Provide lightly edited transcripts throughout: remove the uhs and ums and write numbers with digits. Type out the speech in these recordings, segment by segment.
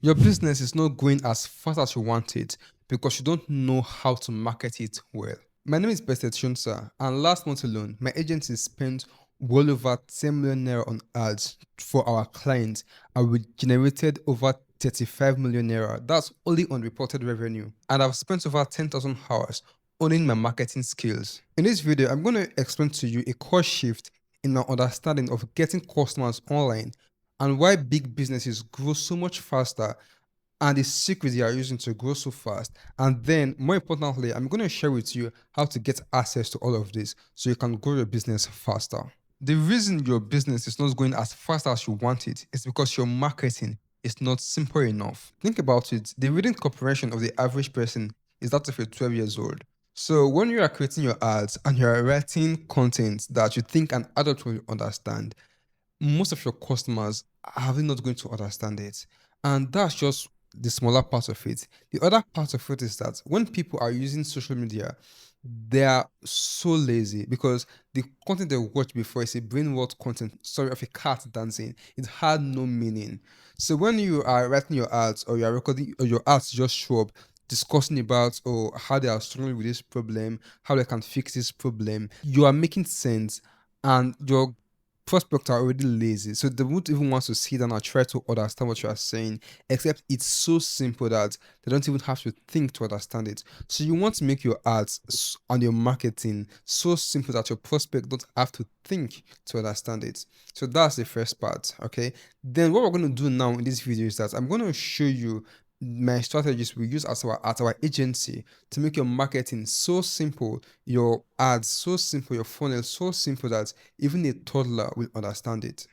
Your business is not going as fast as you want it because you don't know how to market it well. My name is Bestet Shunsa, and last month alone, my agency spent well over 10 million naira on ads for our clients, and we generated over 35 million naira. That's only on reported revenue. And I've spent over 10,000 hours owning my marketing skills. In this video, I'm going to explain to you a core shift in my understanding of getting customers online and why big businesses grow so much faster and the secrets they are using to grow so fast. And then, more importantly, I'm going to share with you how to get access to all of this so you can grow your business faster. The reason your business is not going as fast as you want it is because your marketing is not simple enough. Think about it. The reading comprehension of the average person is that of a 12 years old. So when you are creating your ads and you are writing content that you think an adult will understand, most of your customers are really not going to understand it. And that's just the smaller part of it. The other part of it is that when people are using social media, they are so lazy because the content they watched before is a brainwashed content, sorry, of a cat dancing. It had no meaning. So when you are writing your ads or you are recording or your ads just show up discussing about how they are struggling with this problem, how they can fix this problem, you are making sense and your prospects are already lazy, so they won't even want to sit down and try to understand what you are saying, except it's so simple that they don't even have to think to understand it. So you want to make your ads and your marketing so simple that your prospect don't have to think to understand it. So that's the first part, okay? Then what we're going to do now in this video is that I'm going to show you my strategies we use at our agency to make your marketing so simple, your ads so simple, your funnel so simple that even a toddler will understand it.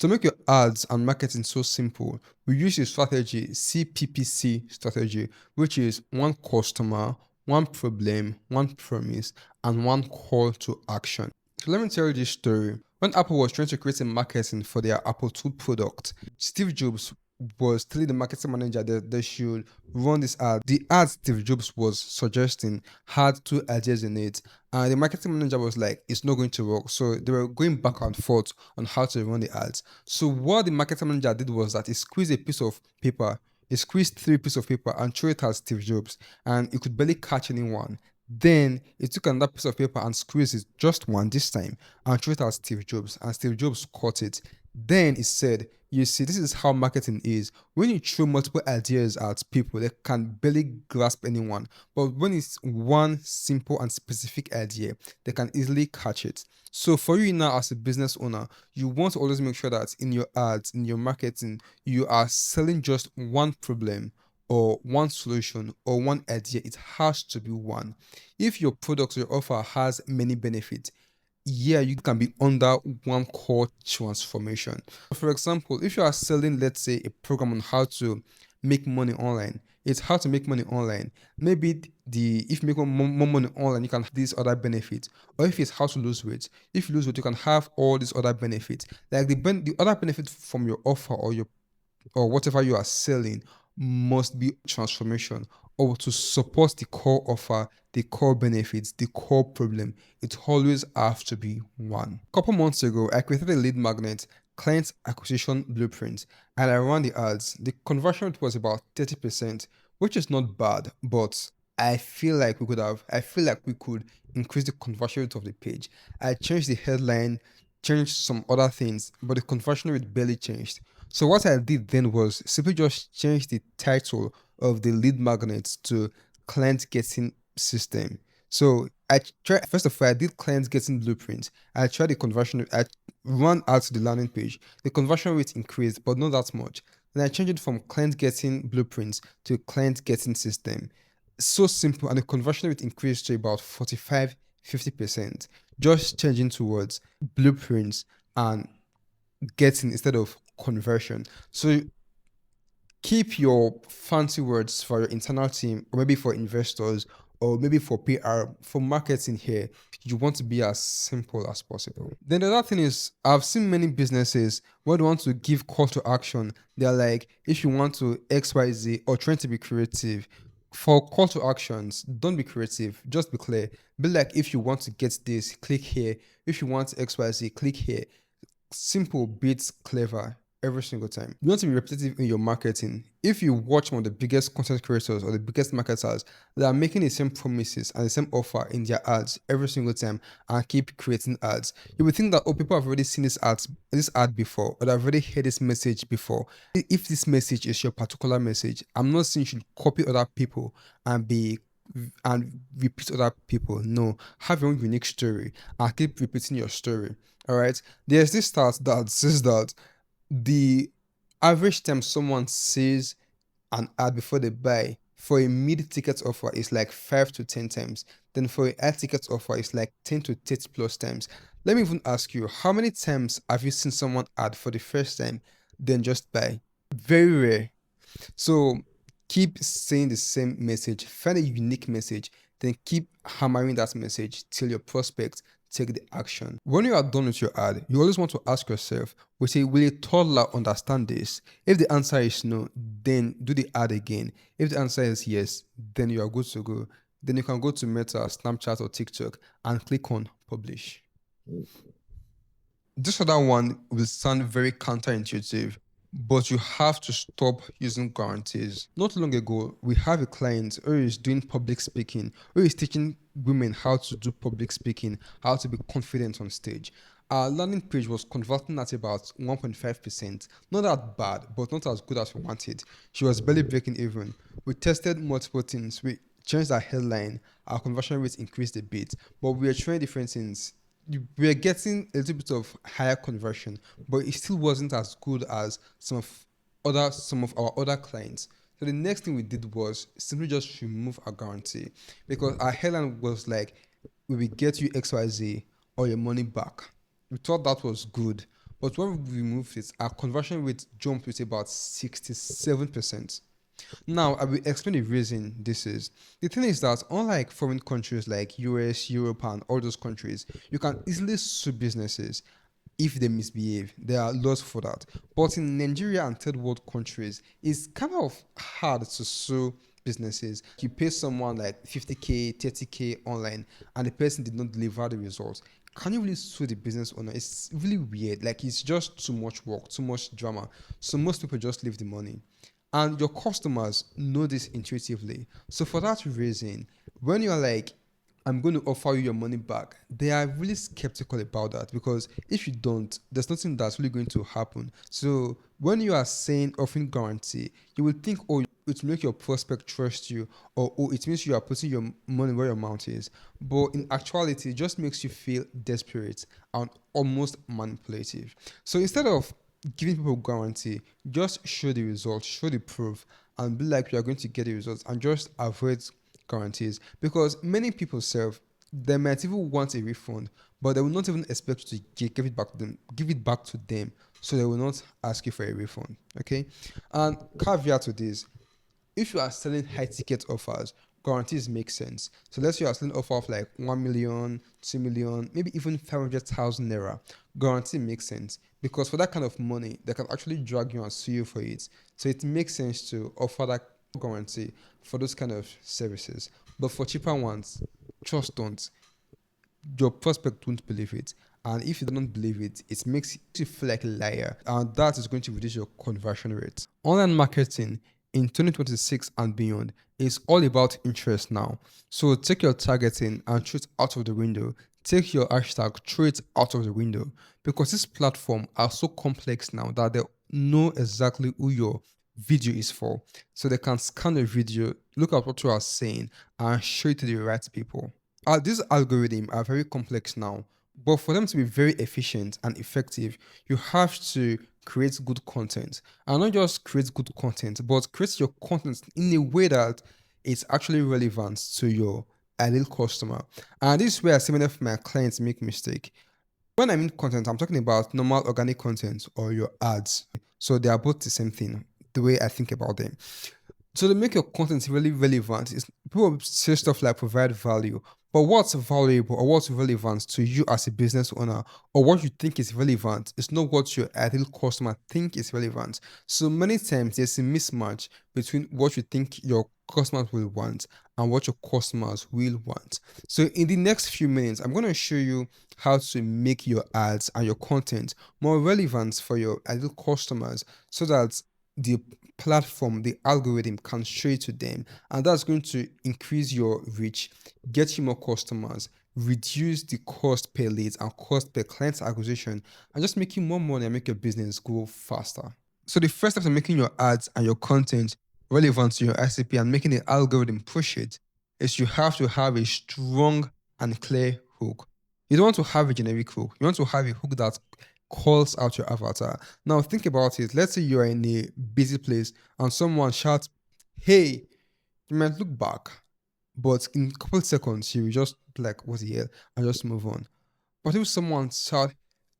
To make your ads and marketing so simple, we use a strategy, CPPC strategy, which is one customer, one problem, one promise, and one call to action. So let me tell you this story. When Apple was trying to create a marketing for their Apple II product, Steve Jobs was telling the marketing manager that they should run this ad. The ad Steve Jobs was suggesting had two ideas in it, and the marketing manager was like, it's not going to work. So they were going back and forth on how to run the ads. So what the marketing manager did was that he squeezed a piece of paper, he squeezed three pieces of paper and threw it at Steve Jobs, and he could barely catch anyone. Then he took another piece of paper and squeezed it, just one this time, and threw it at Steve Jobs, and Steve Jobs caught it. Then he said, you see, this is how marketing is. When you throw multiple ideas at people, they can barely grasp anyone. But when it's one simple and specific idea, they can easily catch it. So for you now as a business owner, you want to always make sure that in your ads, in your marketing, you are selling just one problem or one solution or one idea. It has to be one. If your product or your offer has many benefits, yeah, you can be under one core transformation. For example, if you are selling, let's say, a program on how to make money online, it's how to make money online. Maybe if you make more money online, you can have these other benefits. Or if it's how to lose weight, if you lose weight, you can have all these other benefits. Like the other benefit from your offer or whatever you are selling must be transformation or to support the core offer, the core benefits, the core problem. It always have to be one. A couple months ago, I created a lead magnet, client acquisition blueprint, and I ran the ads. The conversion rate was about 30%, which is not bad, but I feel like we could increase the conversion rate of the page. I changed the headline, changed some other things, but the conversion rate barely changed. So what I did then was simply just change the title of the lead magnet to client getting system. So I tried, first of all, I did client getting blueprint. I tried the conversion, I ran out to the landing page. The conversion rate increased, but not that much. Then I changed it from client getting blueprints to client getting system. So simple, and the conversion rate increased to about 45-50%. Just changing towards blueprints and getting instead of conversion. So keep your fancy words for your internal team, or maybe for investors, or maybe for PR, for marketing here. You want to be as simple as possible. Then the other thing is, I've seen many businesses where they want to give call to action. They're like, if you want to XYZ or trying to be creative. For call to actions, don't be creative, just be clear. Be like, if you want to get this, click here. If you want XYZ, click here. Simple beats clever every single time. You want to be repetitive in your marketing. If you watch one of the biggest content creators or the biggest marketers that are making the same promises and the same offer in their ads every single time and keep creating ads, you would think that, oh, people have already seen this ad before, or they've already heard this message before. If this message is your particular message, I'm not saying you should copy other people and repeat other people. No, have your own unique story and keep repeating your story. All right. There's this stat that says that the average time someone sees an ad before they buy for a mid-ticket offer is like 5 to 10 times. Then for a high-ticket offer is like 10 to 30 plus times. Let me even ask you, how many times have you seen someone ad for the first time, then just buy? Very rare. So keep saying the same message, find a unique message, then keep hammering that message till your prospects take the action. When you are done with your ad, you always want to ask yourself, will a toddler understand this? If the answer is no, then do the ad again. If the answer is yes, then you are good to go. Then you can go to Meta, Snapchat, or TikTok and click on publish. This other one will sound very counterintuitive, but you have to stop using guarantees. Not long ago, we have a client who is doing public speaking, who is teaching women how to do public speaking, how to be confident on stage. Our landing page was converting at about 1.5%. Not that bad, but not as good as we wanted. She was barely breaking even. We tested multiple things. We changed our headline. Our conversion rate increased a bit, but we were trying different things. We were getting a little bit of higher conversion, but it still wasn't as good as some of our other clients. So the next thing we did was simply just remove our guarantee, because our headline was like, we will get you XYZ or your money back. We thought that was good, but when we removed it, our conversion rate jumped with about 67%. Now, I will explain the reason this is. The thing is that unlike foreign countries like US, Europe, and all those countries, you can easily sue businesses if they misbehave. There are laws for that. But in Nigeria and third world countries, it's kind of hard to sue businesses. You pay someone like 50K, 30K online, and the person did not deliver the results. Can you really sue the business owner? It's really weird. Like, it's just too much work, too much drama. So most people just leave the money. And your customers know this intuitively. So for that reason, when you're like, I'm going to offer you your money back, they are really skeptical about that, because if you don't, there's nothing that's really going to happen. So when you are saying offering guarantee, you will think, oh, it will make your prospect trust you, or oh, it means you are putting your money where your mouth is. But in actuality, it just makes you feel desperate and almost manipulative. So instead of giving people guarantee, just show the results, show the proof, and be like, you are going to get the results, and just avoid guarantees, because many people they might even want a refund, but they will not even expect you to give it back to them, so they will not ask you for a refund. Okay. And caveat to this, if you are selling high ticket offers, guarantees make sense. So let's say you are selling offer of like 1 million, 2 million, maybe even 500,000 naira. Guarantee makes sense, because for that kind of money, they can actually drag you and sue you for it. So it makes sense to offer that guarantee for those kind of services. But for cheaper ones, just don't. Your prospect won't believe it. And if you don't believe it, it makes you feel like a liar. And that is going to reduce your conversion rate. Online marketing in 2026 and beyond is all about interest now. So take your targeting and throw it out of the window. Take your hashtag, throw it out of the window. Because this platform are so complex now that they know exactly who your video is for. So they can scan the video, look at what you are saying, and show it to the right people. These algorithms are very complex now, but for them to be very efficient and effective, you have to create good content. And not just create good content, but create your content in a way that it's actually relevant to your ideal customer. And this is where so many of my clients make mistake. When I mean content, I'm talking about normal organic content or your ads. So they are both the same thing, the way I think about them. So to make your content really relevant, people say stuff like provide value. But what's valuable or what's relevant to you as a business owner, or what you think is relevant, is not what your ideal customer think is relevant. So many times there's a mismatch between what you think your customers will want and what your customers will want. So in the next few minutes, I'm going to show you how to make your ads and your content more relevant for your ideal customers so that the platform, the algorithm can show it to them, and that's going to increase your reach, get you more customers, reduce the cost per lead and cost per client acquisition, and just make you more money and make your business grow faster. So the first step to making your ads and your content relevant to your ICP and making the algorithm push it is you have to have a strong and clear hook. You don't want to have a generic hook. You want to have a hook that calls out your avatar. Now think about it. Let's say you're in a busy place and someone shouts, "Hey," you might look back, but in a couple of seconds you will just be like, "What the hell?" and just move on. But if someone shout,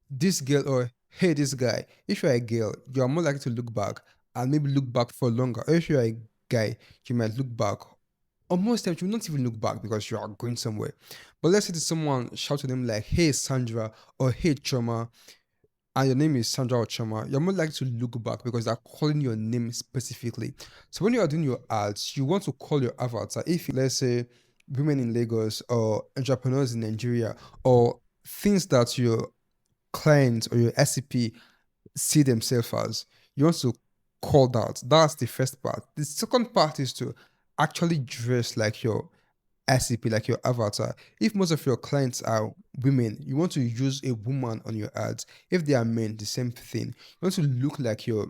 "This girl," or "Hey, this guy," if you're a girl, you are more likely to look back and maybe look back for longer. Or if you're a guy, you might look back. Or most times you will not even look back because you are going somewhere. But let's say to someone shout to them like, "Hey, Sandra," or "Hey, Choma," and your name is Sandra or Choma, you're more likely to look back because they're calling your name specifically. So when you are doing your ads, you want to call your avatar. If let's say women in Lagos or entrepreneurs in Nigeria or things that your clients or your SCP see themselves as, you want to call that. That's the first part. The second part is to actually dress like your SCP, like your avatar. If most of your clients are women, you want to use a woman on your ads. If they are men, the same thing. You want to look like your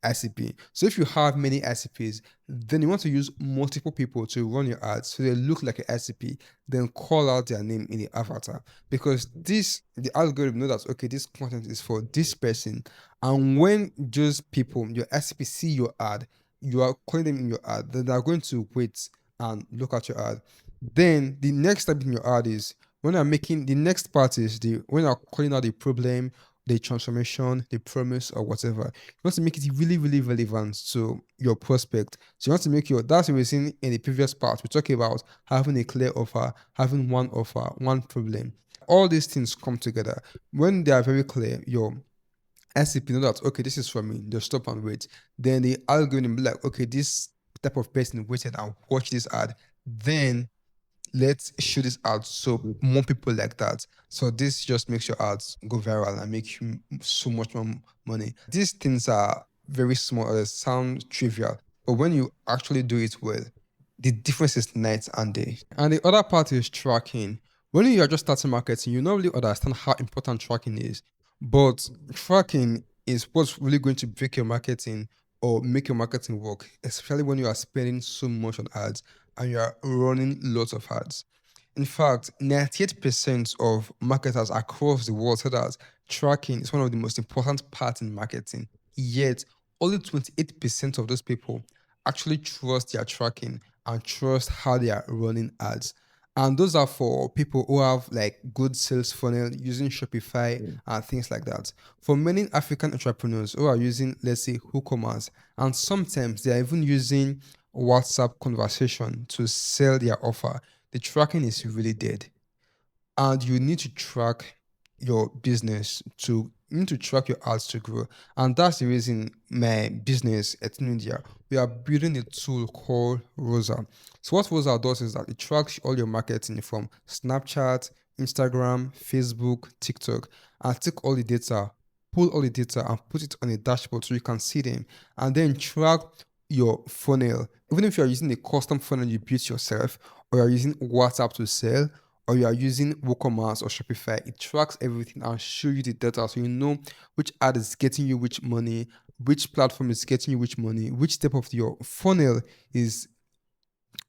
ICP. So if you have many ICPs, then you want to use multiple people to run your ads so they look like an ICP, then call out their name in the avatar. Because the algorithm know that, okay, this content is for this person. And when those people, your ICP, see your ad, you are calling them in your ad, then they're going to wait and look at your ad. Then the next step in your ad is when I'm making the next part is the when I'm calling out the problem, the transformation, the promise, or whatever. You want to make it really, really relevant to your prospect. So you want to make your that's the reason in the previous part we talk about having a clear offer, having one offer, one problem. All these things come together. When they are very clear, your SCP know that okay, this is for me, just stop and wait. Then the algorithm be like, okay, this type of person waited and watch this ad. Then let's shoot this out so more people like that. So this just makes your ads go viral and make you so much more money. These things are very small, they sound trivial, but when you actually do it well, the difference is night and day. And the other part is tracking. When you are just starting marketing, you not really understand how important tracking is. But tracking is what's really going to break your marketing or make your marketing work, especially when you are spending so much on ads and you are running lots of ads. In fact, 98% of marketers across the world say that tracking is one of the most important parts in marketing. Yet, only 28% of those people actually trust their tracking and trust how they are running ads. And those are for people who have like good sales funnel using Shopify and things like that. For many African entrepreneurs who are using, let's say, WooCommerce, and sometimes they are even using WhatsApp conversation to sell their offer, the tracking is really dead. And you need to track your business to you need to track your ads to grow. And that's the reason my business at India, we are building a tool called Rosa. So what Rosa does is that it tracks all your marketing from Snapchat, Instagram, Facebook, TikTok, and take all the data, pull all the data and put it on a dashboard so you can see them and then track your funnel. Even if you're using a custom funnel you built yourself, or you're using WhatsApp to sell, or you are using WooCommerce or Shopify, it tracks everything and show you the data so you know which ad is getting you which money, which platform is getting you which money, which step of your funnel is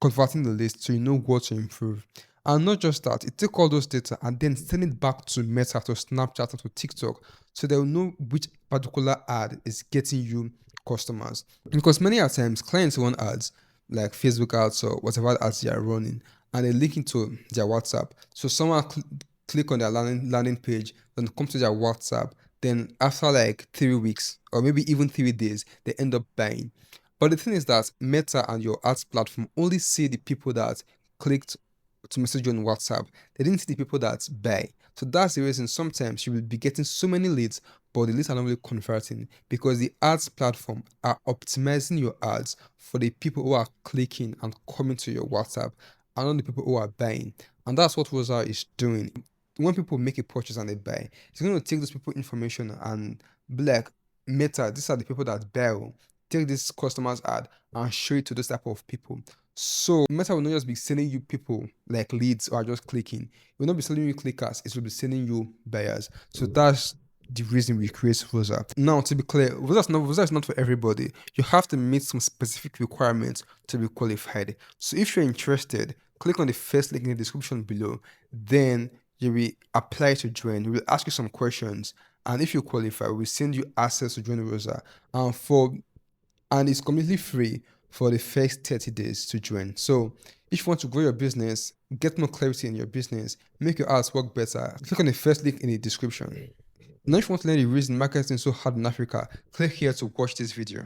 converting the list so you know what to improve. And not just that, it take all those data and then send it back to Meta, to Snapchat, or to TikTok so they'll know which particular ad is getting you customers. Because many a times clients run ads like Facebook ads or whatever ads they are running and they link into their WhatsApp. So someone click on their landing page, then come to their WhatsApp. Then after like 3 weeks or maybe even 3 days, they end up buying. But the thing is that Meta and your ads platform only see the people that clicked to message you on WhatsApp. They didn't see the people that buy. So that's the reason sometimes you will be getting so many leads, but the leads are not really converting because the ads platform are optimizing your ads for the people who are clicking and coming to your WhatsApp and not the people who are buying. And that's what Rosa is doing. When people make a purchase and they buy, it's going to take those people information and be like, Meta, these are the people that buy. Take this customer's ad and show it to those type of people. So Meta will not just be sending you people like leads or just clicking. It will not be sending you clickers, it will be sending you buyers. So that's the reason we create Rosa. Now, to be clear, Rosa is not for everybody. You have to meet some specific requirements to be qualified. So if you're interested, click on the first link in the description below. Then you will apply to join. We will ask you some questions, and if you qualify, we'll send you access to join Rosa. And it's completely free for the first 30 days to join. So if you want to grow your business, get more clarity in your business, make your ads work better, click on the first link in the description. Now, if you want to learn the reason marketing is so hard in Africa, click here to watch this video.